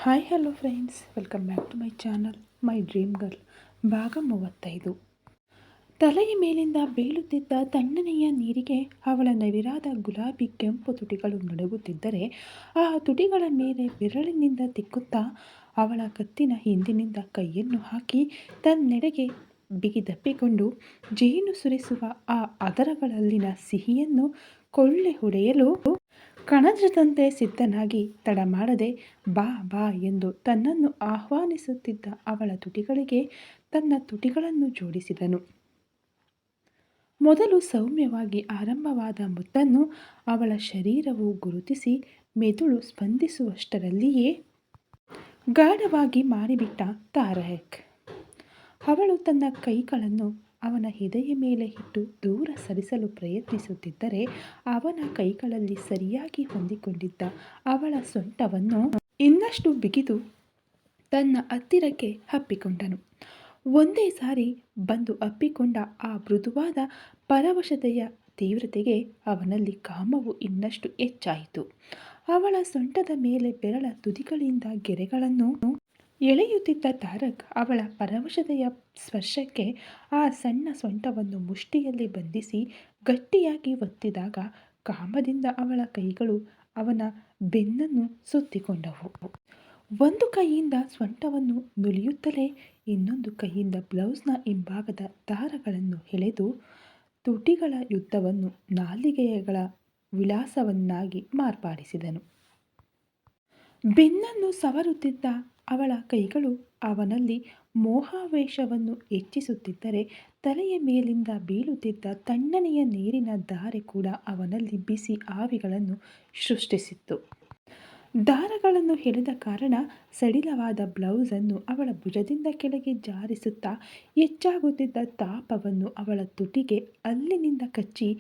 Hi hello friends, welcome back to my channel my dream girl. ಭಾಗ 35. ತಲೆಯ ಮೇಲಿಂದ ಬೀಳುತ್ತಿದ್ದ ತಣ್ಣನೆಯ ನೀರಿಗೆ ಅವಳ ನವಿರಾದ ಗುಲಾಬಿ ಕೆಂಪು ತುಟಿಗಳು ನಡುಗುತ್ತಿದ್ದರೆ, ಆ ತುಟಿಗಳ ಮೇಲೆ ಬೆರಳಿನಿಂದ ತಿಕ್ಕುತ್ತಾ ಅವಳ ಕತ್ತಿನ ಹಿಂದಿನಿಂದ ಕೈಯನ್ನು ಹಾಕಿ ತನ್ನೆಡೆಗೆ ಬಿಗಿದಪ್ಪಿಕೊಂಡು ಜೇನು ಸುರಿಸುವ ಆ ಅದರಗಳಲ್ಲಿನ ಸಿಹಿಯನ್ನು ಕೊಳ್ಳೆ ಹೊಡೆಯಲು ಕಣಜದಂತೆ ಸಿದ್ಧನಾಗಿ ತಡ ಮಾಡದೆ ಬಾ ಬಾ ಎಂದು ತನ್ನನ್ನು ಆಹ್ವಾನಿಸುತ್ತಿದ್ದ ಅವಳ ತುಟಿಗಳಿಗೆ ತನ್ನ ತುಟಿಗಳನ್ನು ಜೋಡಿಸಿದನು. ಮೊದಲು ಸೌಮ್ಯವಾಗಿ ಆರಂಭವಾದ ಮುತ್ತನ್ನು ಅವಳ ಶರೀರವು ಗುರುತಿಸಿ ಮೆದುಳು ಸ್ಪಂದಿಸುವಷ್ಟರಲ್ಲಿಯೇ ಗಾಢವಾಗಿ ಮಾಡಿಬಿಟ್ಟ ತಾರಕ್. ಅವಳು ತನ್ನ ಕೈಗಳನ್ನು ಅವನ ಎದೆಯ ಮೇಲೆ ಇಟ್ಟು ದೂರ ಸರಿಸಲು ಪ್ರಯತ್ನಿಸುತ್ತಿದ್ದರೆ, ಅವನ ಕೈಗಳಲ್ಲಿ ಸರಿಯಾಗಿ ಹೊಂದಿಕೊಂಡಿದ್ದ ಅವಳ ಸೊಂಟವನ್ನು ಇನ್ನಷ್ಟು ಬಿಗಿದು ತನ್ನ ಹತ್ತಿರಕ್ಕೆ ಅಪ್ಪಿಕೊಂಡನು. ಒಂದೇ ಸಾರಿ ಬಂದು ಅಪ್ಪಿಕೊಂಡ ಆ ಮೃದುವಾದ ಪರವಶತೆಯ ತೀವ್ರತೆಗೆ ಅವನಲ್ಲಿ ಕಾಮವು ಇನ್ನಷ್ಟು ಹೆಚ್ಚಾಯಿತು. ಅವಳ ಸೊಂಟದ ಮೇಲೆ ಬೆರಳ ತುದಿಗಳಿಂದ ಗೆರೆಗಳನ್ನು ಎಳೆಯುತ್ತಿದ್ದ ತಾರಕ್ ಅವಳ ಪರವಶತೆಯ ಸ್ಪರ್ಶಕ್ಕೆ ಆ ಸಣ್ಣ ಸೊಂಟವನ್ನು ಮುಷ್ಟಿಯಲ್ಲಿ ಬಂಧಿಸಿ ಗಟ್ಟಿಯಾಗಿ ಒತ್ತಿದಾಗ ಕಾಮದಿಂದ ಅವಳ ಕೈಗಳು ಅವನ ಬೆನ್ನನ್ನು ಸುತ್ತಿಕೊಂಡವು. ಒಂದು ಕೈಯಿಂದ ಸೊಂಟವನ್ನು ನುಲಿಯುತ್ತಲೇ ಇನ್ನೊಂದು ಕೈಯಿಂದ ಬ್ಲೌಸ್ನ ಹಿಂಭಾಗದ ದಾರಗಳನ್ನು ಎಳೆದು ತುಟಿಗಳ ಯುದ್ಧವನ್ನು ನಾಲಿಗೆಗಳ ವಿಳಾಸವನ್ನಾಗಿ ಮಾರ್ಪಡಿಸಿದನು. ಬೆನ್ನನ್ನು ಸವರುತ್ತಿದ್ದ ಅವಳ ಕೈಗಳು ಅವನಲ್ಲಿ ಮೋಹಾವೇಶವನ್ನು ಹೆಚ್ಚಿಸುತ್ತಿದ್ದರೆ, ತಲೆಯ ಮೇಲಿಂದ ಬೀಳುತ್ತಿದ್ದ ತಣ್ಣನೆಯ ನೀರಿನ ಧಾರೆ ಕೂಡ ಅವನಲ್ಲಿ ಬಿಸಿ ಆವಿಗಳನ್ನು ಸೃಷ್ಟಿಸಿತ್ತು. ದಾರಗಳನ್ನು ಎಳೆದ ಕಾರಣ ಸಡಿಲವಾದ ಬ್ಲೌಸನ್ನು ಅವಳ ಭುಜದಿಂದ ಕೆಳಗೆ ಜಾರಿಸುತ್ತಾ ಹೆಚ್ಚಾಗುತ್ತಿದ್ದ ತಾಪವನ್ನು ಅವಳ ತುಟಿಗೆ ಅಲ್ಲಿನಿಂದ ಕಚ್ಚಿ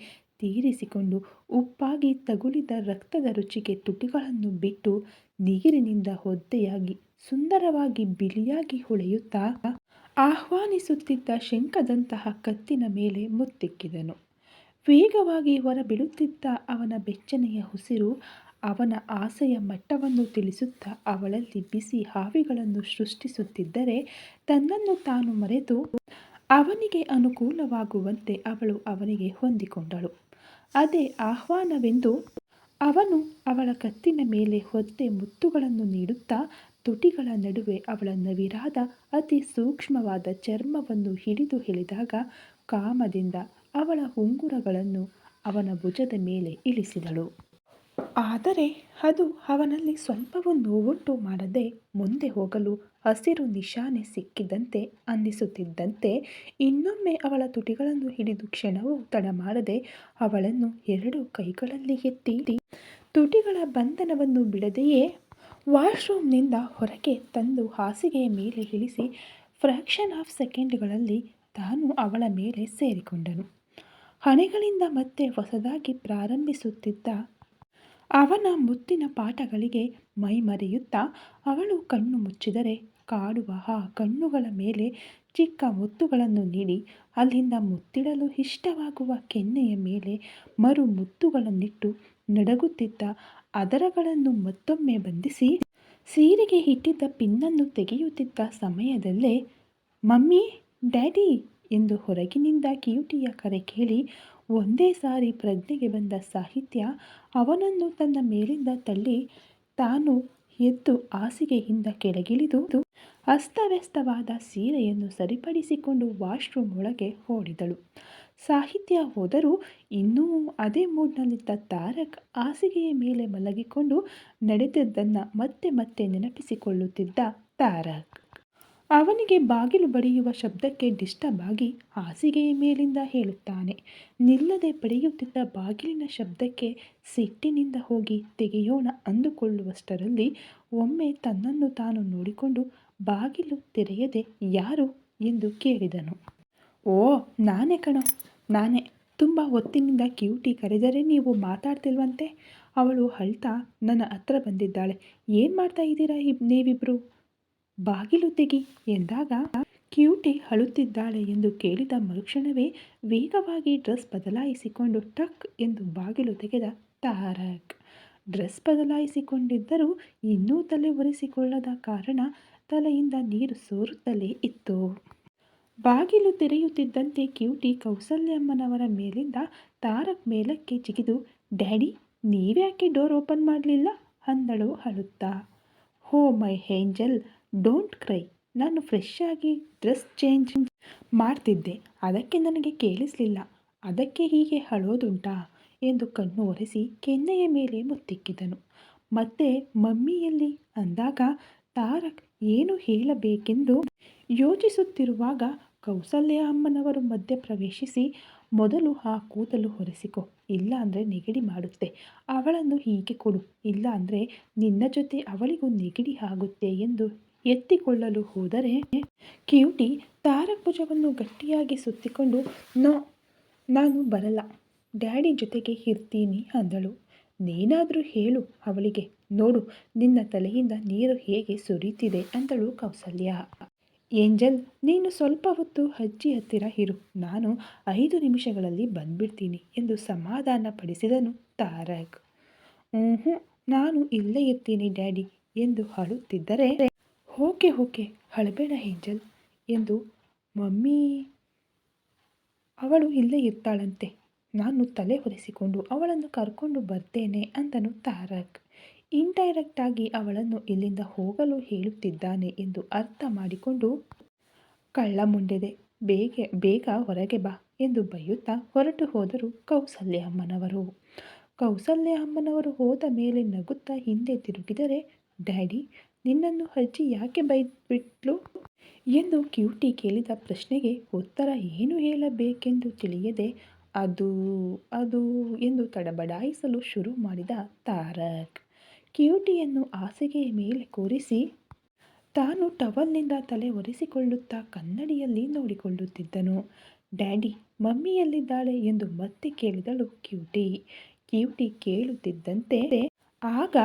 ತೀರಿಸಿಕೊಂಡು ಉಪ್ಪಾಗಿ ತಗುಲಿದ ರಕ್ತದ ರುಚಿಗೆ ತುಟಿಗಳನ್ನು ಬಿಟ್ಟು ನೀರಿನಿಂದ ಒದ್ದೆಯಾಗಿ ಸುಂದರವಾಗಿ ಬಿಳಿಯಾಗಿ ಹೊಳೆಯುತ್ತಾ ಆಹ್ವಾನಿಸುತ್ತಿದ್ದ ಶಂಖದಂತಹ ಕತ್ತಿನ ಮೇಲೆ ಮುತ್ತಿಕ್ಕಿದನು. ವೇಗವಾಗಿ ಹೊರಬೀಳುತ್ತಿದ್ದ ಅವನ ಬೆಚ್ಚನೆಯ ಉಸಿರು ಅವನ ಆಸೆಯ ಮಟ್ಟವನ್ನು ತಿಳಿಸುತ್ತಾ ಅವಳಲ್ಲಿ ಬಿಸಿ ಆವಿಗಳನ್ನು ಸೃಷ್ಟಿಸುತ್ತಿದ್ದರೆ, ತನ್ನನ್ನು ತಾನು ಮರೆತು ಅವನಿಗೆ ಅನುಕೂಲವಾಗುವಂತೆ ಅವಳು ಅವನಿಗೆ ಹೊಂದಿಕೊಂಡಳು. ಅದೇ ಆಹ್ವಾನವೆಂದು ಅವನು ಅವಳ ಕತ್ತಿನ ಮೇಲೆ ಒದ್ದೆ ಮುತ್ತುಗಳನ್ನು ನೀಡುತ್ತಾ ತುಟಿಗಳ ನಡುವೆ ಅವಳ ನವಿರಾದ ಅತಿ ಸೂಕ್ಷ್ಮವಾದ ಚರ್ಮವನ್ನು ಹಿಡಿದು ಎಳೆದಾಗ ಕಾಮದಿಂದ ಅವಳ ಉಂಗುರಗಳನ್ನು ಅವನ ಭುಜದ ಮೇಲೆ ಇಳಿಸಿದಳು. ಆದರೆ ಅದು ಅವನಲ್ಲಿ ಸ್ವಲ್ಪವೂ ನೋವುಂಟು ಮಾಡದೆ ಮುಂದೆ ಹೋಗಲು ಹಸಿರು ನಿಶಾನೆ ಸಿಕ್ಕಿದಂತೆ ಅನ್ನಿಸುತ್ತಿದ್ದಂತೆ ಇನ್ನೊಮ್ಮೆ ಅವಳ ತುಟಿಗಳನ್ನು ಹಿಡಿದು ಕ್ಷಣವೂ ತಡ ಮಾಡದೆ ಅವಳನ್ನು ಎರಡು ಕೈಗಳಲ್ಲಿ ಎತ್ತಿ ತುಟಿಗಳ ಬಂಧನವನ್ನು ಬಿಡದೆಯೇ ವಾಶ್ರೂಮ್ನಿಂದ ಹೊರಗೆ ತಂದು ಹಾಸಿಗೆಯ ಮೇಲೆ ಇಳಿಸಿ ಫ್ರ್ಯಾಕ್ಷನ್ ಆಫ್ ಸೆಕೆಂಡ್ಗಳಲ್ಲಿ ತಾನು ಅವಳ ಮೇಲೆ ಸೇರಿಕೊಂಡನು. ಹಣೆಗಳಿಂದ ಮತ್ತೆ ಹೊಸದಾಗಿ ಪ್ರಾರಂಭಿಸುತ್ತಿದ್ದ ಅವನ ಮುತ್ತಿನ ಪಾಠಗಳಿಗೆ ಮೈಮರೆಯುತ್ತಾ ಅವಳು ಕಣ್ಣು ಮುಚ್ಚಿದರೆ ಕಾಡುವ ಆ ಕಣ್ಣುಗಳ ಮೇಲೆ ಚಿಕ್ಕ ಮುತ್ತುಗಳನ್ನು ನೀಡಿ ಅಲ್ಲಿಂದ ಮುತ್ತಿಡಲು ಇಷ್ಟವಾಗುವ ಕೆನ್ನೆಯ ಮೇಲೆ ಮರು ಮುತ್ತುಗಳನ್ನಿಟ್ಟು ನಡುಗುತ್ತಿದ್ದ ಅದರಗಳನ್ನು ಮತ್ತೊಮ್ಮೆ ಬಂಧಿಸಿ ಸೀರೆಗೆ ಇಟ್ಟಿದ್ದ ಪಿನ್ನನ್ನು ತೆಗೆಯುತ್ತಿದ್ದ ಸಮಯದಲ್ಲೇ ಮಮ್ಮಿ, ಡ್ಯಾಡಿ ಎಂದು ಹೊರಗಿನಿಂದ ಕ್ಯೂಟಿಯ ಕರೆ ಕೇಳಿ ಒಂದೇ ಸಾರಿ ಪ್ರಜ್ಞೆಗೆ ಬಂದ ಸಾಹಿತ್ಯ ಅವನನ್ನು ತನ್ನ ಮೇಲಿಂದ ತಳ್ಳಿ ತಾನು ಎದ್ದು ಹಾಸಿಗೆಯಿಂದ ಕೆಳಗಿಳಿದು ಅಸ್ತವ್ಯಸ್ತವಾದ ಸೀರೆಯನ್ನು ಸರಿಪಡಿಸಿಕೊಂಡು ವಾಶ್ರೂಮ್ ಒಳಗೆ ಓಡಿದಳು. ಸಾಹಿತ್ಯ ಹೋದರೂ ಇನ್ನೂ ಅದೇ ಮೂಡ್ನಲ್ಲಿದ್ದ ತಾರಕ್ ಹಾಸಿಗೆಯ ಮೇಲೆ ಮಲಗಿಕೊಂಡು ನಡೆದದ್ದನ್ನು ಮತ್ತೆ ಮತ್ತೆ ನೆನಪಿಸಿಕೊಳ್ಳುತ್ತಿದ್ದ. ತಾರಕ್ ಅವನಿಗೆ ಬಾಗಿಲು ಬಡಿಯುವ ಶಬ್ದಕ್ಕೆ ಡಿಸ್ಟರ್ಬ್ ಆಗಿ ಹಾಸಿಗೆಯ ಮೇಲಿಂದ ಹೇಳುತ್ತಾನೆ. ನಿಲ್ಲದೆ ಬಡಿಯುತ್ತಿದ್ದ ಬಾಗಿಲಿನ ಶಬ್ದಕ್ಕೆ ಸಿಟ್ಟಿನಿಂದ ಹೋಗಿ ತೆಗೆಯೋಣ ಅಂದುಕೊಳ್ಳುವಷ್ಟರಲ್ಲಿ ಒಮ್ಮೆ ತನ್ನನ್ನು ತಾನು ನೋಡಿಕೊಂಡು ಬಾಗಿಲು ತೆರೆಯದೆ ಯಾರು ಎಂದು ಕೇಳಿದನು. ಓ, ನಾನೇ ಕಣೋ, ನಾನೇ. ತುಂಬ ಹೊತ್ತಿನಿಂದ ಕ್ಯೂಟಿ ಕರೆದರೆ ನೀವು ಮಾತಾಡ್ತಿಲ್ವಂತೆ. ಅವಳು ಅಳ್ತಾ ನನ್ನ ಹತ್ರ ಬಂದಿದ್ದಾಳೆ. ಏನು ಮಾಡ್ತಾ ಇದ್ದೀರಾ ನೀವಿಬ್ರು? ಬಾಗಿಲು ತೆಗಿ ಎಂದಾಗ ಕ್ಯೂಟಿ ಅಳುತ್ತಿದ್ದಾಳೆ ಎಂದು ಕೇಳಿದ ಮರುಕ್ಷಣವೇ ವೇಗವಾಗಿ ಡ್ರೆಸ್ ಬದಲಾಯಿಸಿಕೊಂಡು ಟಕ್ ಎಂದು ಬಾಗಿಲು ತೆಗೆದ ತಾರಕ್. ಡ್ರೆಸ್ ಬದಲಾಯಿಸಿಕೊಂಡಿದ್ದರೂ ಇನ್ನೂ ತಲೆ ಒರೆಸಿಕೊಳ್ಳದ ಕಾರಣ ತಲೆಯಿಂದ ನೀರು ಸೋರುತ್ತಲೇ ಇತ್ತು. ಬಾಗಿಲು ತೆರೆಯುತ್ತಿದ್ದಂತೆ ಕ್ಯೂಟಿ ಕೌಸಲ್ಯಮ್ಮನವರ ಮೇಲಿಂದ ತಾರಕ್ ಮೇಲಕ್ಕೆ ಜಿಗಿದು, ಡ್ಯಾಡಿ, ನೀವ್ಯಾಕೆ ಡೋರ್ ಓಪನ್ ಮಾಡಲಿಲ್ಲ ಅಂದಳು ಅಳುತ್ತಾ. ಹೋ ಮೈ ಏಂಜಲ್, ಡೋಂಟ್ ಕ್ರೈ. ನಾನು ಫ್ರೆಶ್ ಆಗಿ ಡ್ರೆಸ್ ಚೇಂಜ್ ಮಾಡ್ತಿದ್ದೆ, ಅದಕ್ಕೆ ನನಗೆ ಕೇಳಿಸಲಿಲ್ಲ. ಅದಕ್ಕೆ ಹೀಗೆ ಅಳೋದುಂಟಾ ಎಂದು ಕಣ್ಣು ಒರೆಸಿ ಕೆನ್ನೆಯ ಮೇಲೆ ಮುತ್ತಿಕ್ಕಿದನು. ಮತ್ತೆ ಮಮ್ಮಿಯಲ್ಲಿ ಅಂದಾಗ ತಾರಕ್ ಏನು ಹೇಳಬೇಕೆಂದು ಯೋಚಿಸುತ್ತಿರುವಾಗ ಕೌಸಲ್ಯ ಅಮ್ಮನವರು ಮಧ್ಯೆ ಪ್ರವೇಶಿಸಿ, ಮೊದಲು ಆ ಕೂದಲು ಹೊರೆಸಿಕೊ, ಇಲ್ಲ ಅಂದರೆ ನೆಗಡಿ ಮಾಡುತ್ತೆ. ಅವಳನ್ನು ಹೀಗೆ ಕೊಡು, ಇಲ್ಲ ಅಂದರೆ ನಿನ್ನ ಜೊತೆ ಅವಳಿಗೂ ನೆಗಡಿ ಆಗುತ್ತೆ ಎಂದು ಎತ್ತಿಕೊಳ್ಳಲು ಹೋದರೆ ಕ್ಯೂಟಿ ತಾರಕ್ ಭುಜವನ್ನು ಗಟ್ಟಿಯಾಗಿ ಸುತ್ತಿಕೊಂಡು, ನೋ, ನಾನು ಬರಲ್ಲ, ಡ್ಯಾಡಿ ಜೊತೆಗೆ ಇರ್ತೀನಿ ಅಂದಳು. ನೀನಾದರೂ ಹೇಳು ಅವಳಿಗೆ, ನೋಡು ನಿನ್ನ ತಲೆಯಿಂದ ನೀರು ಹೇಗೆ ಸುರಿತಿದೆ ಅಂದಳು ಕೌಸಲ್ಯ. ಏಂಜಲ್, ನೀನು ಸ್ವಲ್ಪ ಹೊತ್ತು ಅಜ್ಜಿ ಹತ್ತಿರ ಇರು, ನಾನು 5 ನಿಮಿಷಗಳಲ್ಲಿ ಬಂದ್ಬಿಡ್ತೀನಿ ಎಂದು ಸಮಾಧಾನ ಪಡಿಸಿದನು ತಾರಕ್. ನಾನು ಇಲ್ಲೇ ಇರ್ತೀನಿ ಡ್ಯಾಡಿ ಎಂದು ಅಳುತ್ತಿದ್ದರೆ, ಓಕೆ ಅಳಬೇಡ ಏಂಜಲ್ ಎಂದು ಮಮ್ಮಿ ಅವಳು ಇಲ್ಲೇ ಇರ್ತಾಳಂತೆ, ನಾನು ತಲೆ ಒರೆಸಿಕೊಂಡು ಅವಳನ್ನು ಕರ್ಕೊಂಡು ಬರ್ತೇನೆ ಅಂದನು ತಾರಕ್. ಇಂಡೈರೆಕ್ಟ್ ಆಗಿ ಅವಳನ್ನು ಇಲ್ಲಿಂದ ಹೋಗಲು ಹೇಳುತ್ತಿದ್ದಾನೆ ಎಂದು ಅರ್ಥ ಮಾಡಿಕೊಂಡು, ಕಳ್ಳ ಮುಂಡೆದೆ, ಬೇಗ ಹೊರಗೆ ಬಾ ಎಂದು ಬೈಯುತ್ತಾ ಹೊರಟು ಹೋದರು ಕೌಸಲ್ಯ ಅಮ್ಮನವರು. ಕೌಸಲ್ಯ ಅಮ್ಮನವರು ಹೋದ ಮೇಲೆ ನಗುತ್ತಾ ಹಿಂದೆ ತಿರುಗಿದರೆ, ಡ್ಯಾಡಿ, ನಿನ್ನನ್ನು ಅಜ್ಜಿ ಯಾಕೆ ಬೈದ್ಬಿಟ್ಲು ಎಂದು ಕ್ಯೂಟಿ ಕೇಳಿದ ಪ್ರಶ್ನೆಗೆ ಉತ್ತರ ಏನು ಹೇಳಬೇಕೆಂದು ತಿಳಿಯದೆ ಅದು ಎಂದು ತಡಬಡಾಯಿಸಲು ಶುರು ಮಾಡಿದ ತಾರಕ್. ಕ್ಯೂಟಿಯನ್ನು ಹಾಸಿಗೆಯ ಮೇಲೆ ಕೂರಿಸಿ ತಾನು ಟವಲ್ನಿಂದ ತಲೆ ಒರೆಸಿಕೊಳ್ಳುತ್ತಾ ಕನ್ನಡಿಯಲ್ಲಿ ನೋಡಿಕೊಳ್ಳುತ್ತಿದ್ದನು. ಡ್ಯಾಡಿ, ಮಮ್ಮಿ ಎಲ್ಲಿದ್ದಾಳೆ ಎಂದು ಮತ್ತೆ ಕೇಳಿದಳು ಕ್ಯೂಟಿ. ಕ್ಯೂಟಿ ಕೇಳುತ್ತಿದ್ದಂತೆ ಆಗ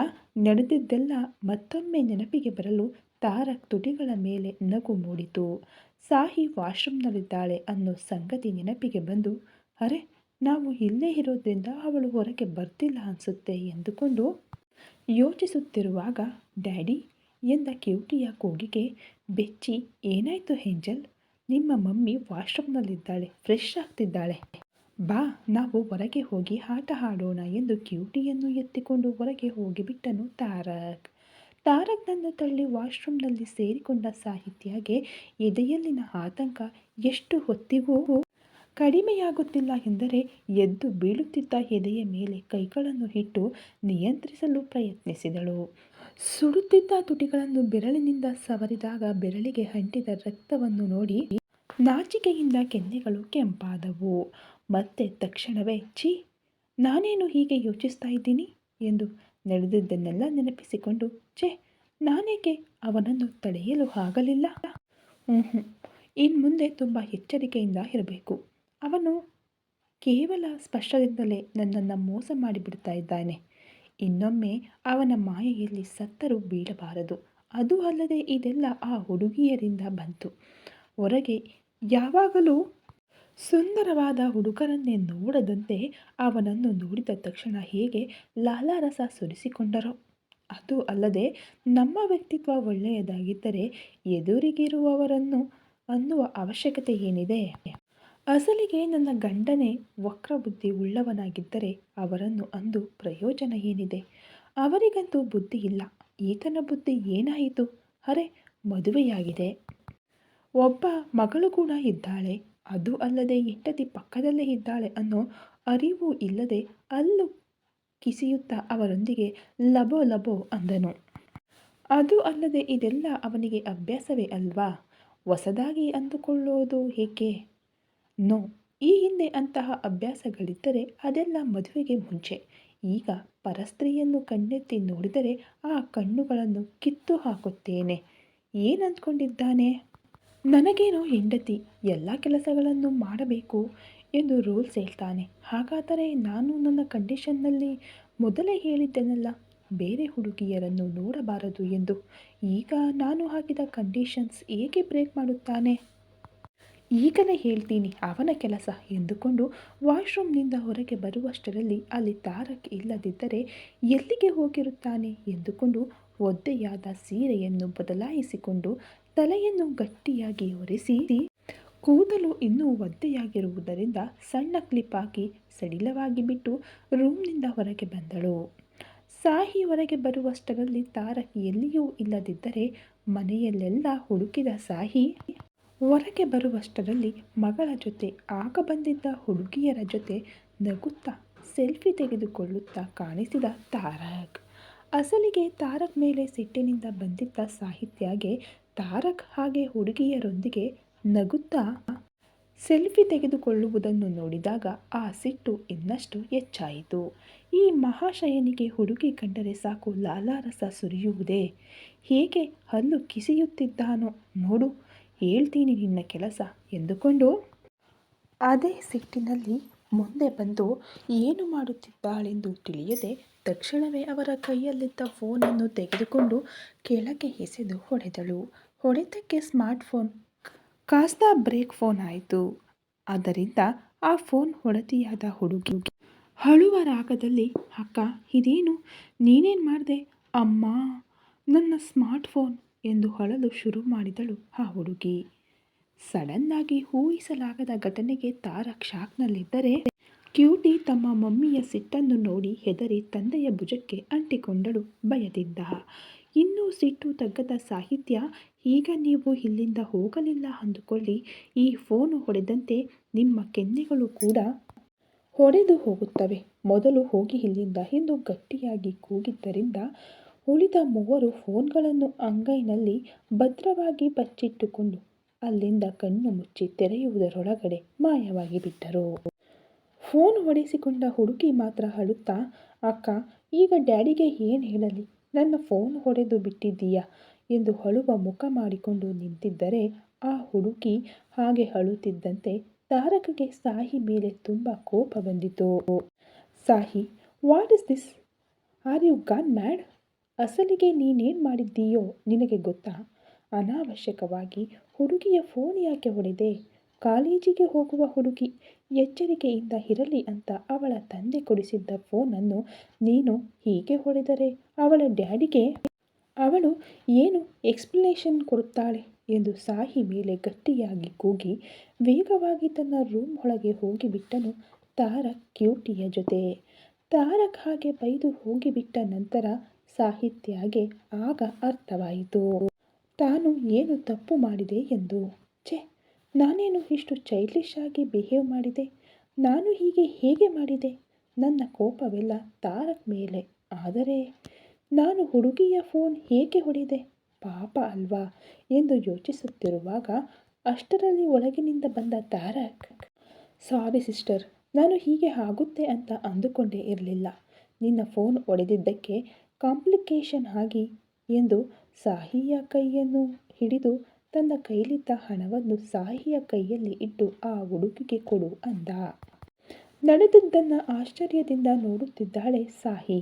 ನಡೆದಿದ್ದೆಲ್ಲ ಮತ್ತೊಮ್ಮೆ ನೆನಪಿಗೆ ಬರಲು ತಾರಕ್ ತುಟಿಗಳ ಮೇಲೆ ನಗು ಮೂಡಿತು. ಸಾಹಿ ವಾಶ್ರೂಮ್ನಲ್ಲಿದ್ದಾಳೆ ಅನ್ನೋ ಸಂಗತಿ ನೆನಪಿಗೆ ಬಂದು, ಅರೆ, ನಾವು ಇಲ್ಲೇ ಇರೋದ್ರಿಂದ ಅವಳು ಹೊರಗೆ ಬರ್ತಿಲ್ಲ ಅನಿಸುತ್ತೆ ಎಂದುಕೊಂಡು ಯೋಚಿಸುತ್ತಿರುವಾಗ ಡ್ಯಾಡಿ ಎಂದ ಕ್ಯೂಟಿಯ ಕೂಗಿಗೆ ಬೆಚ್ಚಿ, ಏನಾಯ್ತು ಏಂಜಲ್, ನಿಮ್ಮ ಮಮ್ಮಿ ವಾಶ್ರೂಮ್ನಲ್ಲಿದ್ದಾಳೆ, ಫ್ರೆಶ್ ಆಗ್ತಿದ್ದಾಳೆ, ಬಾ ನಾವು ಹೊರಗೆ ಹೋಗಿ ಆಟ ಆಡೋಣ ಎಂದು ಕ್ಯೂಟಿಯನ್ನು ಎತ್ತಿಕೊಂಡು ಹೊರಗೆ ಹೋಗಿಬಿಟ್ಟನು ತಾರಕ್. ತಾರಕ್ನನ್ನು ತಳ್ಳಿ ವಾಶ್ರೂಮ್ನಲ್ಲಿ ಸೇರಿಕೊಂಡ ಸಾಹಿತ್ಯಗೆ ಎದೆಯಲ್ಲಿನ ಆತಂಕ ಎಷ್ಟು ಹೊತ್ತಿಗೂ ಕಡಿಮೆಯಾಗುತ್ತಿಲ್ಲ ಎಂದರೆ ಎದ್ದು ಬೀಳುತ್ತಿದ್ದ ಎದೆಯ ಮೇಲೆ ಕೈಗಳನ್ನು ಇಟ್ಟು ನಿಯಂತ್ರಿಸಲು ಪ್ರಯತ್ನಿಸಿದಳು. ಸುಡುತ್ತಿದ್ದ ತುಟಿಗಳನ್ನು ಬೆರಳಿನಿಂದ ಸವರಿದಾಗ ಬೆರಳಿಗೆ ಅಂಟಿದ ರಕ್ತವನ್ನು ನೋಡಿ ನಾಚಿಕೆಯಿಂದ ಕೆನ್ನೆಗಳು ಕೆಂಪಾದವು. ಮತ್ತೆ ತಕ್ಷಣವೇ, ಛೀ, ನಾನೇನು ಹೀಗೆ ಯೋಚಿಸ್ತಾ ಇದ್ದೀನಿ ಎಂದು ನಡೆದಿದ್ದನ್ನೆಲ್ಲ ನೆನಪಿಸಿಕೊಂಡು, ನಾನೇಕೆ ಅವನನ್ನು ತಡೆಯಲು ಆಗಲಿಲ್ಲ. ಇನ್ನು ಮುಂದೆ ತುಂಬ ಎಚ್ಚರಿಕೆಯಿಂದ ಇರಬೇಕು. ಅವನು ಕೇವಲ ಸ್ಪರ್ಶದಿಂದಲೇ ನನ್ನನ್ನು ಮೋಸ ಮಾಡಿಬಿಡ್ತಾ ಇದ್ದಾನೆ. ಇನ್ನೊಮ್ಮೆ ಅವನ ಮಾಯೆಯಲ್ಲಿ ಸತ್ತರೂ ಬೀಳಬಾರದು. ಅದು ಅಲ್ಲದೆ ಇದೆಲ್ಲ ಆ ಹುಡುಗಿಯರಿಂದ ಬಂತು. ಹೊರಗೆ ಯಾವಾಗಲೂ ಸುಂದರವಾದ ಹುಡುಗರನ್ನೇ ನೋಡದಂತೆ ಅವನನ್ನು ನೋಡಿದ ತಕ್ಷಣ ಹೇಗೆ ಲಾಲಾರಸ ಸುರಿಸಿಕೊಂಡರೋ. ಅದು ಅಲ್ಲದೆ ನಮ್ಮ ವ್ಯಕ್ತಿತ್ವ ಒಳ್ಳೆಯದಾಗಿದ್ದರೆ ಎದುರಿಗಿರುವವರನ್ನು ಅನ್ನುವ ಅವಶ್ಯಕತೆ ಏನಿದೆ. ಅಸಲಿಗೆ ನನ್ನ ಗಂಡನೇ ವಕ್ರಬುದ್ಧಿ ಉಳ್ಳವನಾಗಿದ್ದರೆ ಅವರನ್ನು ಅಂದು ಪ್ರಯೋಜನ ಏನಿದೆ. ಅವರಿಗಂತೂ ಬುದ್ಧಿ ಇಲ್ಲ. ಈತನ ಬುದ್ಧಿ ಏನಾಯಿತು? ಅರೆ, ಮದುವೆಯಾಗಿದೆ, ಒಬ್ಬ ಮಗಳು ಕೂಡ ಇದ್ದಾಳೆ, ಅದು ಅಲ್ಲದೆ ಹೆಂಡತಿ ಪಕ್ಕದಲ್ಲೇ ಇದ್ದಾಳೆ ಅನ್ನೋ ಅರಿವು ಇಲ್ಲದೆ ಅಲ್ಲು ಕಿಸಿಯುತ್ತಾ ಅವರೊಂದಿಗೆ ಲಬೋ ಲಬೋ ಅಂದನು. ಅದು ಅಲ್ಲದೆ ಇದೆಲ್ಲ ಅವನಿಗೆ ಅಭ್ಯಾಸವೇ ಅಲ್ವಾ? ಹೊಸದಾಗಿ ಅಂದುಕೊಳ್ಳೋದು ಏಕೆ? ನೋ, ಈ ಹಿಂದೆ ಅಂತಹ ಅಭ್ಯಾಸಗಳಿದ್ದರೆ ಅದೆಲ್ಲ ಮದುವೆಗೆ ಮುಂಚೆ. ಈಗ ಪರಸ್ತ್ರೀಯನ್ನು ಕಣ್ಣೆತ್ತಿ ನೋಡಿದರೆ ಆ ಕಣ್ಣುಗಳನ್ನು ಕಿತ್ತು ಹಾಕುತ್ತೇನೆ. ಏನಂದ್ಕೊಂಡಿದ್ದಾನೆ? ನನಗೇನೋ ಹೆಂಡತಿ ಎಲ್ಲ ಕೆಲಸಗಳನ್ನು ಮಾಡಬೇಕು ಎಂದು ರೂಲ್ಸ್ ಹೇಳ್ತಾನೆ. ಹಾಗಾದರೆ ನಾನು ನನ್ನ ಕಂಡೀಷನ್ನಲ್ಲಿ ಮೊದಲೇ ಹೇಳಿದ್ದೆನಲ್ಲ, ಬೇರೆ ಹುಡುಗಿಯರನ್ನು ನೋಡಬಾರದು ಎಂದು. ಈಗ ನಾನು ಹಾಕಿದ ಕಂಡೀಷನ್ಸ್ ಏಕೆ ಬ್ರೇಕ್ ಮಾಡುತ್ತಾನೆ? ಈಗಲೇ ಹೇಳ್ತೀನಿ ಅವನ ಕೆಲಸ ಎಂದುಕೊಂಡು ವಾಶ್ರೂಮ್ನಿಂದ ಹೊರಗೆ ಬರುವಷ್ಟರಲ್ಲಿ ಅಲ್ಲಿ ತಾರಕ್ ಇಲ್ಲದಿದ್ದರೆ ಎಲ್ಲಿಗೆ ಹೋಗಿರುತ್ತಾನೆ ಎಂದುಕೊಂಡು ಒದ್ದೆಯಾದ ಸೀರೆಯನ್ನು ಬದಲಾಯಿಸಿಕೊಂಡು ತಲೆಯನ್ನು ಗಟ್ಟಿಯಾಗಿ ಒರೆಸಿ ಕೂದಲು ಇನ್ನೂ ಒದ್ದೆಯಾಗಿರುವುದರಿಂದ ಸಣ್ಣ ಕ್ಲಿಪ್ ಹಾಕಿ ಸಡಿಲವಾಗಿ ಬಿಟ್ಟು ರೂಮ್ನಿಂದ ಹೊರಗೆ ಬಂದಳು. ಸಾಹಿ ಹೊರಗೆ ಬರುವಷ್ಟರಲ್ಲಿ ತಾರಕ್ ಎಲ್ಲಿಯೂ ಇಲ್ಲದಿದ್ದರೆ ಮನೆಯಲ್ಲೆಲ್ಲ ಹುಡುಕಿದ ಸಾಹಿ ಹೊರಗೆ ಬರುವಷ್ಟರಲ್ಲಿ ಮಗಳ ಜೊತೆ ಆಗ ಬಂದಿದ್ದ ಹುಡುಗಿಯರ ಜೊತೆ ನಗುತ್ತಾ ಸೆಲ್ಫಿ ತೆಗೆದುಕೊಳ್ಳುತ್ತಾ ಕಾಣಿಸಿದ ತಾರಕ್. ಅಸಲಿಗೆ ತಾರಕ್ ಮೇಲೆ ಸಿಟ್ಟಿನಿಂದ ಬಂದಿದ್ದ ಸಾಹಿತ್ಯಗೆ ತಾರಕ್ ಹಾಗೆ ಹುಡುಗಿಯರೊಂದಿಗೆ ನಗುತ್ತಾ ಸೆಲ್ಫಿ ತೆಗೆದುಕೊಳ್ಳುವುದನ್ನು ನೋಡಿದಾಗ ಆ ಸಿಟ್ಟು ಇನ್ನಷ್ಟು ಹೆಚ್ಚಾಯಿತು. ಈ ಮಹಾಶಯನಿಗೆ ಹುಡುಗಿ ಕಂಡರೆ ಸಾಕು ಲಾಲಾರಸ ಸುರಿಯುವುದೇ, ಹೇಗೆ ಹಲ್ಲು ಕಿಸಿಯುತ್ತಿದ್ದಾನೋ ನೋಡು, ಹೇಳ್ತೀನಿ ನಿನ್ನ ಕೆಲಸ ಎಂದುಕೊಂಡು ಅದೇ ಸಿಟ್ಟಿನಲ್ಲಿ ಮುಂದೆ ಬಂದು ಏನು ಮಾಡುತ್ತಿದ್ದಾಳೆಂದು ತಿಳಿಯದೆ ತಕ್ಷಣವೇ ಅವರ ಕೈಯಲ್ಲಿದ್ದ ಫೋನನ್ನು ತೆಗೆದುಕೊಂಡು ಕೆಳಗೆ ಎಸೆದು ಹೊಡೆದಳು. ಹೊಡೆತಕ್ಕೆ ಸ್ಮಾರ್ಟ್ಫೋನ್ ಕಾಸ್ತ ಬ್ರೇಕ್ ಫೋನ್ ಆಯಿತು. ಅದರಿಂದ ಆ ಫೋನ್ ಹೊಡೆದಿಯಾದ ಹುಡುಗಿ ಅಳುವ ರಾಗದಲ್ಲಿ, ಅಕ್ಕ ಇದೇನು, ನೀನೇನು ಮಾಡಿದೆ ಅಮ್ಮ, ನನ್ನ ಸ್ಮಾರ್ಟ್ಫೋನ್ ಎಂದು ಅಳಲು ಶುರು ಮಾಡಿದಳು ಆ ಹುಡುಗಿ. ಸಡನ್ನಾಗಿ ಊಹಿಸಲಾಗದ ಘಟನೆಗೆ ತಾರಕ್ ಶಾಕ್ನಲ್ಲಿದ್ದರೆ ಕ್ಯೂಟಿ ತಮ್ಮ ಮಮ್ಮಿಯ ಸಿಟ್ಟನ್ನು ನೋಡಿ ಹೆದರಿ ತಂದೆಯ ಭುಜಕ್ಕೆ ಅಂಟಿಕೊಂಡಳು ಭಯದಿಂದ. ಇನ್ನೂ ಸಿಟ್ಟು ತಗ್ಗದ ಸಾಹಿತ್ಯ, ಈಗ ನೀವು ಇಲ್ಲಿಂದ ಹೋಗಲಿಲ್ಲ ಅಂದುಕೊಳ್ಳಿ, ಈ ಫೋನು ಹೊಡೆದಂತೆ ನಿಮ್ಮ ಕೆನ್ನೆಗಳು ಕೂಡ ಹೊಡೆದು ಹೋಗುತ್ತವೆ, ಮೊದಲು ಹೋಗಿ ಇಲ್ಲಿಂದ ಎಂದು ಗಟ್ಟಿಯಾಗಿ ಕೂಗಿದ್ದರಿಂದ ಉಳಿದ ಮೂವರು ಫೋನ್ಗಳನ್ನು ಅಂಗೈನಲ್ಲಿ ಭದ್ರವಾಗಿ ಬಚ್ಚಿಟ್ಟುಕೊಂಡು ಅಲ್ಲಿಂದ ಕಣ್ಣು ಮುಚ್ಚಿ ತೆರೆಯುವುದರೊಳಗಡೆ ಮಾಯವಾಗಿ ಬಿಟ್ಟರು. ಫೋನ್ ಹೊಡೆಸಿಕೊಂಡ ಹುಡುಗಿ ಮಾತ್ರ ಅಳುತ್ತಾ, ಅಕ್ಕ ಈಗ ಡ್ಯಾಡಿಗೆ ಏನು ಹೇಳಲಿ, ನನ್ನ ಫೋನ್ ಹೊಡೆದು ಬಿಟ್ಟಿದ್ದೀಯಾ ಎಂದು ಅಳುವ ಮುಖ ಮಾಡಿಕೊಂಡು ನಿಂತಿದ್ದರೆ ಆ ಹುಡುಗಿ ಹಾಗೆ ಅಳುತ್ತಿದ್ದಂತೆ ತಾರಕ್ಗೆ ಸಾಹಿ ಮೇಲೆ ತುಂಬ ಕೋಪ ಬಂದಿತು. ಸಾಹಿ, what is this, are you gone mad, ಅಸಲಿಗೆ ನೀನೇನು ಮಾಡಿದ್ದೀಯೋ ನಿನಗೆ ಗೊತ್ತಾ, ಅನಾವಶ್ಯಕವಾಗಿ ಹುಡುಗಿಯ ಫೋನ್ ಯಾಕೆ ಹೊಡೆದೆ, ಕಾಲೇಜಿಗೆ ಹೋಗುವ ಹುಡುಗಿ ಎಚ್ಚರಿಕೆಯಿಂದ ಇರಲಿ ಅಂತ ಅವಳ ತಂದೆ ಕೊಡಿಸಿದ್ದ ಫೋನನ್ನು ನೀನು ಹೀಗೆ ಹೊಡೆದರೆ ಅವಳ ಡ್ಯಾಡಿಗೆ ಅವಳು ಏನು ಎಕ್ಸ್ಪ್ಲನೇಷನ್ ಕೊಡುತ್ತಾಳೆ ಎಂದು ಸಾಹಿ ಮೇಲೆ ಗಟ್ಟಿಯಾಗಿ ಕೂಗಿ ವೇಗವಾಗಿ ತನ್ನ ರೂಮ್ ಒಳಗೆ ಹೋಗಿಬಿಟ್ಟನು ತಾರಕ್ ಕ್ಯೂಟಿಯ ಜೊತೆ. ತಾರಕ್ ಹಾಗೆ ಬೈದು ಹೋಗಿಬಿಟ್ಟ ನಂತರ ಸಾಹಿತ್ಯಗೆ ಆಗ ಅರ್ಥವಾಯಿತು ತಾನು ಏನು ತಪ್ಪು ಮಾಡಿದೆ ಎಂದು. ಛೆ, ನಾನೇನು ಇಷ್ಟು ಚೈಲ್ಡಿಶ್ ಆಗಿ ಬಿಹೇವ್ ಮಾಡಿದೆ, ನಾನು ಹೀಗೆ ಹೇಗೆ ಮಾಡಿದೆ, ನನ್ನ ಕೋಪವೆಲ್ಲ ತಾರಕ್ ಮೇಲೆ, ಆದರೆ ನಾನು ಹುಡುಗಿಯ ಫೋನ್ ಹೇಗೆ ಹೊಡೆದೆ, ಪಾಪ ಅಲ್ವಾ ಎಂದು ಯೋಚಿಸುತ್ತಿರುವಾಗ ಅಷ್ಟರಲ್ಲಿ ಒಳಗಿನಿಂದ ಬಂದ ತಾರಕ್, ಸಾರಿ ಸಿಸ್ಟರ್, ನಾನು ಹೀಗೆ ಆಗುತ್ತೆ ಅಂತ ಅಂದುಕೊಂಡೇ ಇರಲಿಲ್ಲ, ನಿನ್ನ ಫೋನ್ ಹೊಡೆದಿದ್ದಕ್ಕೆ ಕಾಂಪ್ಲಿಕೇಶನ್ ಆಗಿ ಎಂದು ಸಾಹಿಯ ಕೈಯನ್ನು ಹಿಡಿದು ತನ್ನ ಕೈಲಿದ್ದ ಹಣವನ್ನು ಸಾಹಿಯ ಕೈಯಲ್ಲಿ ಇಟ್ಟು ಆ ಹುಡುಗಿಗೆ ಕೊಡು ಅಂದ. ನಡೆದಿದ್ದನ್ನು ಆಶ್ಚರ್ಯದಿಂದ ನೋಡುತ್ತಿದ್ದಾಳೆ ಸಾಹಿ.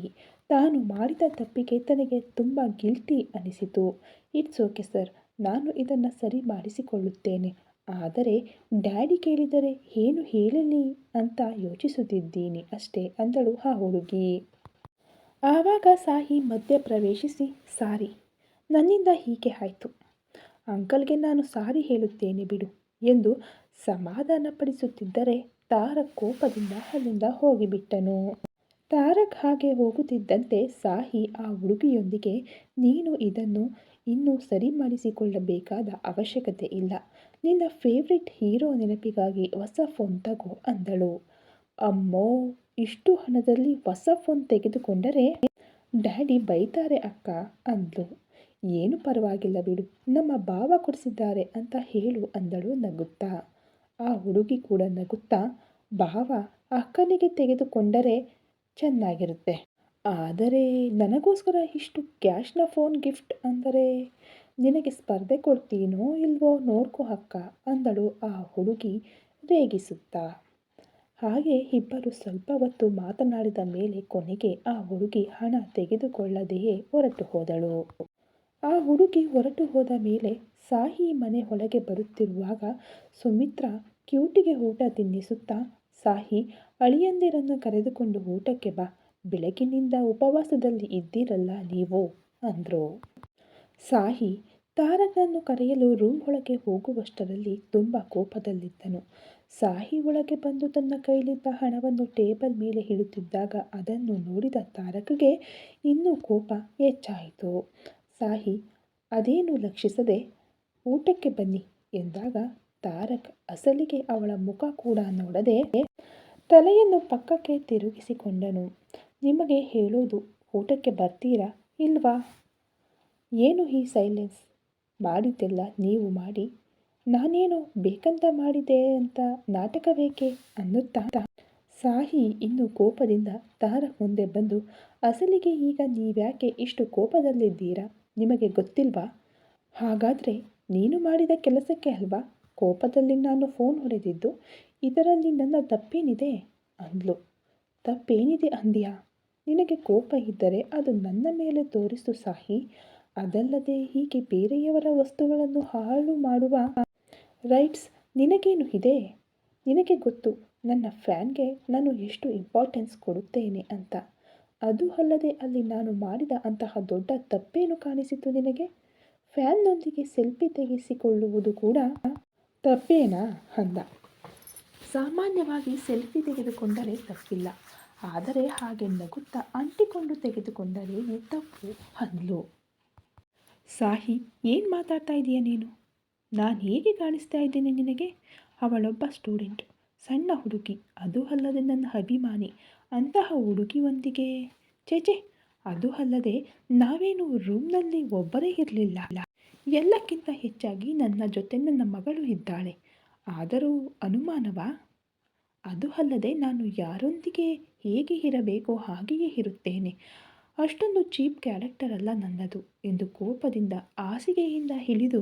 ತಾನು ಮಾಡಿದ ತಪ್ಪಿಗೆ ತನಗೆ ತುಂಬ ಗಿಲ್ಟಿ ಅನಿಸಿತು. ಇಟ್ಸ್ ಓಕೆ ಸರ್, ನಾನು ಇದನ್ನು ಸರಿ ಮಾಡಿಸಿಕೊಳ್ಳುತ್ತೇನೆ, ಆದರೆ ಡ್ಯಾಡಿ ಕೇಳಿದರೆ ಏನು ಹೇಳಲಿ ಅಂತ ಯೋಚಿಸುತ್ತಿದ್ದೀನಿ ಅಷ್ಟೇ ಅಂದಳು ಆ ಹುಡುಗಿ. ಆವಾಗ ಸಾಹಿ ಮಧ್ಯ ಪ್ರವೇಶಿಸಿ, ಸಾರಿ, ನನ್ನಿಂದ ಹೀಗೆ ಆಯಿತು, ಅಂಕಲ್ಗೆ ನಾನು ಸಾರಿ ಹೇಳುತ್ತೇನೆ ಬಿಡು ಎಂದು ಸಮಾಧಾನಪಡಿಸುತ್ತಿದ್ದರೆ ತಾರಕ್ ಕೋಪದಿಂದ ಅಲ್ಲಿಂದ ಹೋಗಿಬಿಟ್ಟನು. ತಾರಕ್ ಹಾಗೆ ಹೋಗುತ್ತಿದ್ದಂತೆ ಸಾಹಿ ಆ ಹುಡುಗಿಯೊಂದಿಗೆ, ನೀನು ಇದನ್ನು ಇನ್ನೂ ಸರಿ ಮಾಡಿಸಿಕೊಳ್ಳಬೇಕಾದ ಅವಶ್ಯಕತೆ ಇಲ್ಲ, ನಿನ್ನ ಫೇವ್ರೆಟ್ ಹೀರೋ ನೆನಪಿಗಾಗಿ ಹೊಸ ಫೋನ್ ತಗೋ ಅಂದಳು. ಅಮ್ಮೋ, ಇಷ್ಟು ಹಣದಲ್ಲಿ ಹೊಸ ಫೋನ್ ತೆಗೆದುಕೊಂಡರೆ ಡ್ಯಾಡಿ ಬೈತಾರೆ ಅಕ್ಕ ಅಂದ್ಲು. ಏನು ಪರವಾಗಿಲ್ಲ ಬಿಡು, ನಮ್ಮ ಭಾವ ಕೊಡಿಸಿದ್ದಾರೆ ಅಂತ ಹೇಳು ಅಂದಳು ನಗುತ್ತಾ. ಆ ಹುಡುಗಿ ಕೂಡ ನಗುತ್ತಾ, ಭಾವ ಅಕ್ಕನಿಗೆ ತೆಗೆದುಕೊಂಡರೆ ಚೆನ್ನಾಗಿರುತ್ತೆ, ಆದರೆ ನನಗೋಸ್ಕರ ಇಷ್ಟು ಕ್ಯಾಶ್ನ ಫೋನ್ ಗಿಫ್ಟ್ ಅಂದರೆ ನಿನಗೆ ಸ್ಪರ್ಧೆ ಕೊಡ್ತೀನೋ ಇಲ್ವೋ ನೋಡ್ಕೋ ಅಕ್ಕ ಅಂದಳು ಆ ಹುಡುಗಿ ರೇಗಿಸುತ್ತಾ. ಹಾಗೆ ಇಬ್ಬರು ಸ್ವಲ್ಪ ಹೊತ್ತು ಮಾತನಾಡಿದ ಮೇಲೆ ಕೊನೆಗೆ ಆ ಹುಡುಗಿ ಹಣ ತೆಗೆದುಕೊಳ್ಳದೆಯೇ ಹೊರಟು ಹೋದಳು. ಆ ಹುಡುಗಿ ಹೊರಟು ಹೋದ ಮೇಲೆ ಸಾಹಿ ಮನೆ ಒಳಗೆ ಬರುತ್ತಿರುವಾಗ ಸುಮಿತ್ರಾ ಕ್ಯೂಟಿಗೆ ಊಟ ತಿನ್ನಿಸುತ್ತಾ, ಸಾಹಿ, ಅಳಿಯಂದಿರನ್ನು ಕರೆದುಕೊಂಡು ಊಟಕ್ಕೆ ಬಾ, ಬೆಳಗಿನಿಂದ ಉಪವಾಸದಲ್ಲಿ ಇದ್ದೀರಲ್ಲ ನೀವು ಅಂದ್ರು. ಸಾಹಿ ತಾರಕನನ್ನು ಕರೆಯಲು ರೂಮ್ ಒಳಗೆ ಹೋಗುವಷ್ಟರಲ್ಲಿ ತುಂಬ ಕೋಪದಲ್ಲಿದ್ದನು. ಸಾಹಿ ಒಳಗೆ ಬಂದು ತನ್ನ ಕೈಲಿದ್ದ ಹಣವನ್ನು ಟೇಬಲ್ ಮೇಲೆ ಇಡುತ್ತಿದ್ದಾಗ ಅದನ್ನು ನೋಡಿದ ತಾರಕ್ಗೆ ಇನ್ನೂ ಕೋಪ ಹೆಚ್ಚಾಯಿತು. ಸಾಹಿ ಅದೇನು ಲಕ್ಷಿಸದೆ ಊಟಕ್ಕೆ ಬನ್ನಿ ಎಂದಾಗ ತಾರಕ್ ಅಸಲಿಗೆ ಅವಳ ಮುಖ ಕೂಡ ನೋಡದೆ ತಲೆಯನ್ನು ಪಕ್ಕಕ್ಕೆ ತಿರುಗಿಸಿಕೊಂಡನು. ನಿಮಗೆ ಹೇಳೋದು, ಊಟಕ್ಕೆ ಬರ್ತೀರಾ ಇಲ್ವಾ? ಏನು ಈ ಸೈಲೆನ್ಸ್? ಮಾಡಿದ್ದೆಲ್ಲ ನೀವು ಮಾಡಿ ನಾನೇನು ಬೇಕಂತ ಮಾಡಿದೆ ಅಂತ ನಾಟಕ ಬೇಕೆ ಅನ್ನುತ್ತಾ ಸಾಹಿ ಇನ್ನು ಕೋಪದಿಂದ ತಾರಕ್ ಮುಂದೆ ಬಂದು, ಅಸಲಿಗೆ ಈಗ ನೀವ್ಯಾಕೆ ಇಷ್ಟು ಕೋಪದಲ್ಲಿದ್ದೀರಾ? ನಿಮಗೆ ಗೊತ್ತಿಲ್ವಾ? ಹಾಗಾದರೆ ನೀನು ಮಾಡಿದ ಕೆಲಸಕ್ಕೆ ಅಲ್ವಾ ಕೋಪದಲ್ಲಿ ನಾನು ಫೋನ್ ಹೊಡೆದಿದ್ದು. ಇದರಲ್ಲಿ ನನ್ನ ತಪ್ಪೇನಿದೆ ಅಂದ್ಲು. ತಪ್ಪೇನಿದೆ ಅಂದ್ಯಾ? ನಿನಗೆ ಕೋಪ ಇದ್ದರೆ ಅದು ನನ್ನ ಮೇಲೆ ತೋರಿಸು ಸಾಹಿ. ಅದಲ್ಲದೆ ಹೀಗೆ ಬೇರೆಯವರ ವಸ್ತುಗಳನ್ನು ಹಾಳು ಮಾಡುವ ರೈಟ್ಸ್ ನಿನಗೇನು ಇದೆ? ನಿನಗೆ ಗೊತ್ತು ನನ್ನ ಫ್ಯಾನ್ಗೆ ನಾನು ಎಷ್ಟು ಇಂಪಾರ್ಟೆನ್ಸ್ ಕೊಡುತ್ತೇನೆ ಅಂತ. ಅದು ಅಲ್ಲದೆ ಅಲ್ಲಿ ನಾನು ಮಾಡಿದ ಅಂತಹ ದೊಡ್ಡ ತಪ್ಪೇನು ಕಾಣಿಸಿತು ನಿನಗೆ? ಫ್ಯಾನ್ನೊಂದಿಗೆ ಸೆಲ್ಫಿ ತೆಗೆಸಿಕೊಳ್ಳುವುದು ಕೂಡ ತಪ್ಪೇನಾ ಅಂದ. ಸಾಮಾನ್ಯವಾಗಿ ಸೆಲ್ಫಿ ತೆಗೆದುಕೊಂಡರೆ ತಪ್ಪಿಲ್ಲ, ಆದರೆ ಹಾಗೆ ನಗುತ್ತಾ ಅಂಟಿಕೊಂಡು ತೆಗೆದುಕೊಂಡರೆ ತಪ್ಪು ಅಂದ್ಲು. ಸಾಹಿ, ಏನು ಮಾತಾಡ್ತಾ ಇದೀಯ ನೀನು? ನಾನು ಹೇಗೆ ಕಾಣಿಸ್ತಾ ಇದ್ದೇನೆ ನಿನಗೆ? ಅವಳೊಬ್ಬ ಸ್ಟೂಡೆಂಟ್, ಸಣ್ಣ ಹುಡುಗಿ, ಅದು ಅಲ್ಲದೆ ನನ್ನ ಅಭಿಮಾನಿ. ಅಂತಹ ಹುಡುಗಿಯೊಂದಿಗೆ ಚೇಚೆ. ಅದು ಅಲ್ಲದೆ ನಾವೇನು ರೂಮ್ನಲ್ಲಿ ಒಬ್ಬರೇ ಇರಲಿಲ್ಲ. ಎಲ್ಲಕ್ಕಿಂತ ಹೆಚ್ಚಾಗಿ ನನ್ನ ಜೊತೆ ನನ್ನ ಮಗಳು ಇದ್ದಾಳೆ. ಆದರೂ ಅನುಮಾನವಾ? ಅದು ಅಲ್ಲದೆ ನಾನು ಯಾರೊಂದಿಗೆ ಹೇಗೆ ಇರಬೇಕೋ ಹಾಗೆಯೇ ಇರುತ್ತೇನೆ. ಅಷ್ಟೊಂದು ಚೀಪ್ ಕ್ಯಾರೆಕ್ಟರ್ ಅಲ್ಲ ನನ್ನದು ಎಂದು ಕೋಪದಿಂದ ಹಾಸಿಗೆಯಿಂದ ಇಳಿದು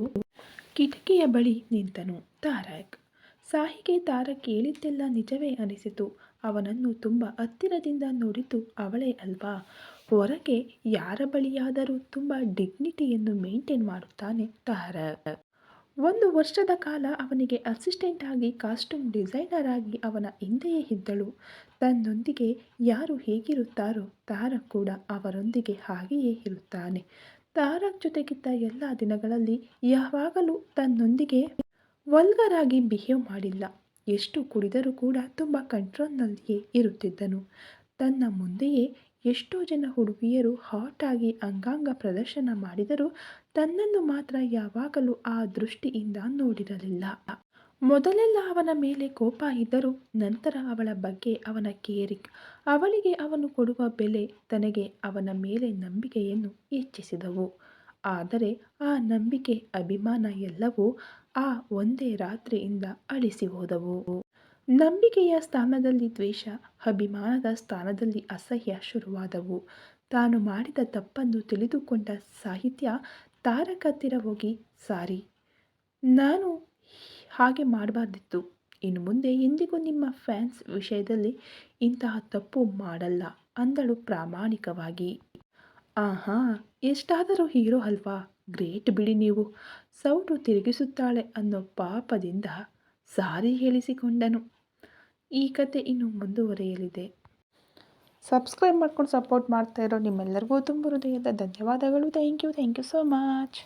ಕಿಟಕಿಯ ಬಳಿ ನಿಂತನು ತಾರಕ್. ಸಾಹಿಗೆ ತಾರಕ್ ಹೇಳಿದ್ದೆಲ್ಲ ನಿಜವೇ ಅನಿಸಿತು. ಅವನನ್ನು ತುಂಬ ಹತ್ತಿರದಿಂದ ನೋಡಿದ್ದು ಅವಳೇ ಅಲ್ವಾ? ಹೊರಗೆ ಯಾರ ಬಳಿಯಾದರೂ ತುಂಬ ಡಿಗ್ನಿಟಿಯನ್ನು ಮೇಂಟೈನ್ ಮಾಡುತ್ತಾನೆ ತಾರಕ್. 1 ವರ್ಷದ ಕಾಲ ಅವನಿಗೆ ಅಸಿಸ್ಟೆಂಟ್ ಆಗಿ, ಕಾಸ್ಟ್ಯೂಮ್ ಡಿಸೈನರ್ ಆಗಿ ಅವನ ಹಿಂದೆಯೇ ಇದ್ದಳು. ತನ್ನೊಂದಿಗೆ ಯಾರು ಹೇಗಿರುತ್ತಾರೋ ತಾರಕ್ ಕೂಡ ಅವರೊಂದಿಗೆ ಹಾಗೆಯೇ ಇರುತ್ತಾನೆ. ತಾರಕ್ ಜೊತೆಗಿದ್ದ ಎಲ್ಲ ದಿನಗಳಲ್ಲಿ ಯಾವಾಗಲೂ ತನ್ನೊಂದಿಗೆ ವಲ್ಗರ್ ಆಗಿ ಬಿಹೇವ್ ಮಾಡಿಲ್ಲ. ಎಷ್ಟು ಕುಡಿದರೂ ಕೂಡ ತುಂಬ ಕಂಟ್ರೋಲ್ನಲ್ಲಿಯೇ ಇರುತ್ತಿದ್ದನು. ತನ್ನ ಮುಂದೆಯೇ ಎಷ್ಟೋ ಜನ ಹುಡುಗಿಯರು ಹಾಟ್ ಆಗಿ ಅಂಗಾಂಗ ಪ್ರದರ್ಶನ ಮಾಡಿದರೂ ತನ್ನನ್ನು ಮಾತ್ರ ಯಾವಾಗಲೂ ಆ ದೃಷ್ಟಿಯಿಂದ ನೋಡಿರಲಿಲ್ಲ. ಮೊದಲೆಲ್ಲ ಅವನ ಮೇಲೆ ಕೋಪ ಇದ್ದರೂ ನಂತರ ಅವಳ ಬಗ್ಗೆ ಅವನ ಕೇರಿಂಗ್, ಅವಳಿಗೆ ಅವನು ಕೊಡುವ ಬೆಲೆ ತನಗೆ ಅವನ ಮೇಲೆ ನಂಬಿಕೆಯನ್ನು ಹೆಚ್ಚಿಸಿದವು. ಆದರೆ ಆ ನಂಬಿಕೆ, ಅಭಿಮಾನ ಎಲ್ಲವೂ ಆ ಒಂದೇ ರಾತ್ರಿಯಿಂದ ಅಳಿಸಿ ಹೋದವು. ನಂಬಿಕೆಯ ಸ್ಥಾನದಲ್ಲಿ ದ್ವೇಷ, ಅಭಿಮಾನದ ಸ್ಥಾನದಲ್ಲಿ ಅಸಹ್ಯ ಶುರುವಾದವು. ತಾನು ಮಾಡಿದ ತಪ್ಪನ್ನು ತಿಳಿದುಕೊಂಡ ಸಾಹಿತ್ಯ ತಾರಕ್ ಹತ್ತಿರ ಹೋಗಿ, ಸಾರಿ, ನಾನು ಹಾಗೆ ಮಾಡಬಾರ್ದಿತ್ತು. ಇನ್ನು ಮುಂದೆ ಎಂದಿಗೂ ನಿಮ್ಮ ಫ್ಯಾನ್ಸ್ ವಿಷಯದಲ್ಲಿ ಇಂತಹ ತಪ್ಪು ಮಾಡಲ್ಲ ಅಂದಳು ಪ್ರಾಮಾಣಿಕವಾಗಿ. ಆಹಾ, ಎಷ್ಟಾದರೂ ಹೀರೋ ಅಲ್ವಾ? ಗ್ರೇಟ್ ಬಿಡಿ ನೀವು. ಸೌಟು ತಿರುಗಿಸುತ್ತಾಳೆ ಅನ್ನೋ ಪಾಪದಿಂದ ಸಾರಿ ಹೇಳಿಸಿಕೊಂಡನು. ಈ ಕತೆ ಇನ್ನು ಮುಂದುವರಿಯಲಿದೆ. ಸಬ್ಸ್ಕ್ರೈಬ್ ಮಾಡ್ಕೊಂಡು ಸಪೋರ್ಟ್ ಮಾಡ್ತಾ ಇರೋ ನಿಮ್ಮೆಲ್ಲರಿಗೂ ತುಂಬ ಹೃದಯದ ಧನ್ಯವಾದಗಳು. Thank you so much.